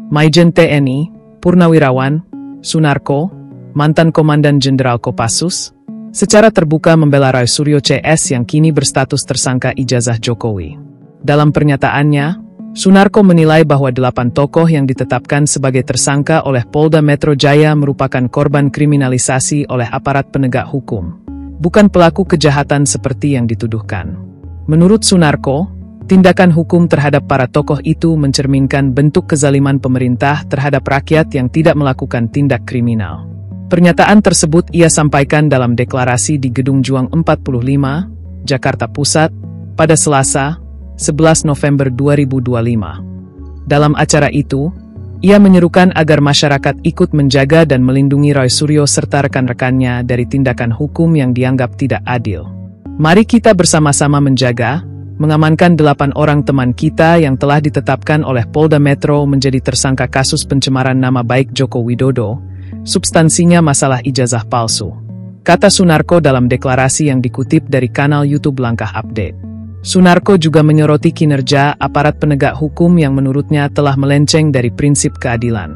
Maijen TNI, Purnawirawan, Sunarko, mantan Komandan Jenderal Kopassus, secara terbuka membela Roy Suryo CS yang kini berstatus tersangka ijazah Jokowi. Dalam pernyataannya, Sunarko menilai bahwa 8 tokoh yang ditetapkan sebagai tersangka oleh Polda Metro Jaya merupakan korban kriminalisasi oleh aparat penegak hukum, bukan pelaku kejahatan seperti yang dituduhkan. Menurut Sunarko, tindakan hukum terhadap para tokoh itu mencerminkan bentuk kezaliman pemerintah terhadap rakyat yang tidak melakukan tindak kriminal. Pernyataan tersebut ia sampaikan dalam deklarasi di Gedung Juang 45, Jakarta Pusat, pada Selasa, 11 November 2025. Dalam acara itu, ia menyerukan agar masyarakat ikut menjaga dan melindungi Roy Suryo serta rekan-rekannya dari tindakan hukum yang dianggap tidak adil. Mari kita bersama-sama menjaga, mengamankan 8 orang teman kita yang telah ditetapkan oleh Polda Metro menjadi tersangka kasus pencemaran nama baik Joko Widodo, substansinya masalah ijazah palsu, kata Sunarko dalam deklarasi yang dikutip dari kanal YouTube Langkah Update. Sunarko juga menyoroti kinerja aparat penegak hukum yang menurutnya telah melenceng dari prinsip keadilan.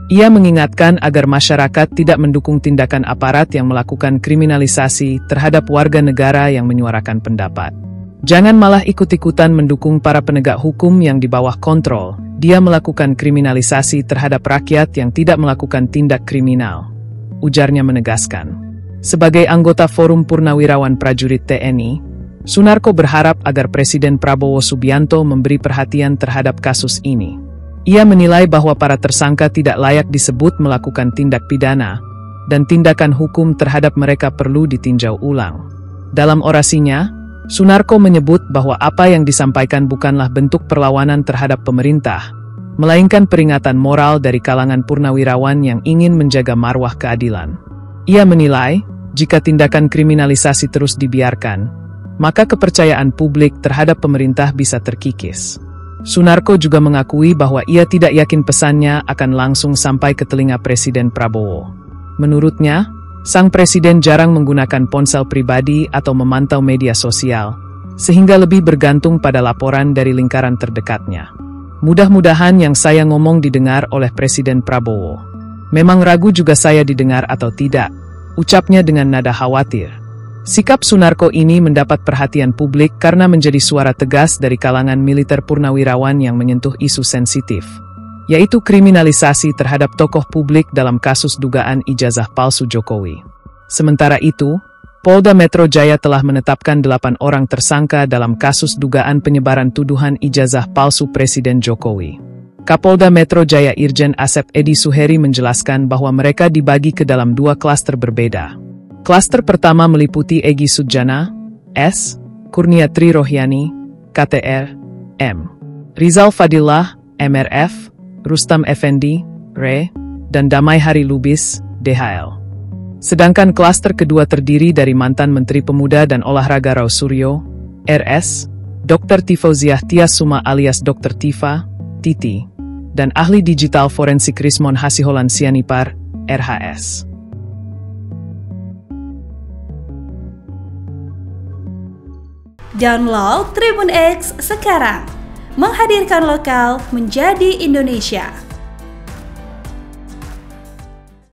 Ia mengingatkan agar masyarakat tidak mendukung tindakan aparat yang melakukan kriminalisasi terhadap warga negara yang menyuarakan pendapat. Jangan malah ikut-ikutan mendukung para penegak hukum yang di bawah kontrol. Dia melakukan kriminalisasi terhadap rakyat yang tidak melakukan tindak kriminal, ujarnya menegaskan. Sebagai anggota Forum Purnawirawan Prajurit TNI, Sunarko berharap agar Presiden Prabowo Subianto memberi perhatian terhadap kasus ini. Ia menilai bahwa para tersangka tidak layak disebut melakukan tindak pidana, dan tindakan hukum terhadap mereka perlu ditinjau ulang. Dalam orasinya, Sunarko menyebut bahwa apa yang disampaikan bukanlah bentuk perlawanan terhadap pemerintah, melainkan peringatan moral dari kalangan purnawirawan yang ingin menjaga marwah keadilan. Ia menilai, jika tindakan kriminalisasi terus dibiarkan, maka kepercayaan publik terhadap pemerintah bisa terkikis. Sunarko juga mengakui bahwa ia tidak yakin pesannya akan langsung sampai ke telinga Presiden Prabowo. Menurutnya, sang presiden jarang menggunakan ponsel pribadi atau memantau media sosial, sehingga lebih bergantung pada laporan dari lingkaran terdekatnya. Mudah-mudahan yang saya ngomong didengar oleh Presiden Prabowo. Memang ragu juga saya didengar atau tidak, ucapnya dengan nada khawatir. Sikap Sunarko ini mendapat perhatian publik karena menjadi suara tegas dari kalangan militer purnawirawan yang menyentuh isu sensitif, yaitu kriminalisasi terhadap tokoh publik dalam kasus dugaan ijazah palsu Jokowi. Sementara itu, Polda Metro Jaya telah menetapkan 8 orang tersangka dalam kasus dugaan penyebaran tuduhan ijazah palsu Presiden Jokowi. Kapolda Metro Jaya Irjen Asep Edi Suheri menjelaskan bahwa mereka dibagi ke dalam 2 klaster berbeda. Klaster pertama meliputi Egy Sujana, S, Kurnia Tri Rohyani, KTR, M, Rizal Fadillah, MRF, Rustam Effendi, RE, dan Damai Hari Lubis, DHL. Sedangkan klaster kedua terdiri dari mantan Menteri Pemuda dan Olahraga Roy Suryo, RS, Dr. Tifauziah Tiasuma alias Dr. Tifa, Titi, dan ahli digital forensik Rismon Hasiholan Sianipar, RHS. Download Tribun X sekarang, menghadirkan lokal menjadi Indonesia.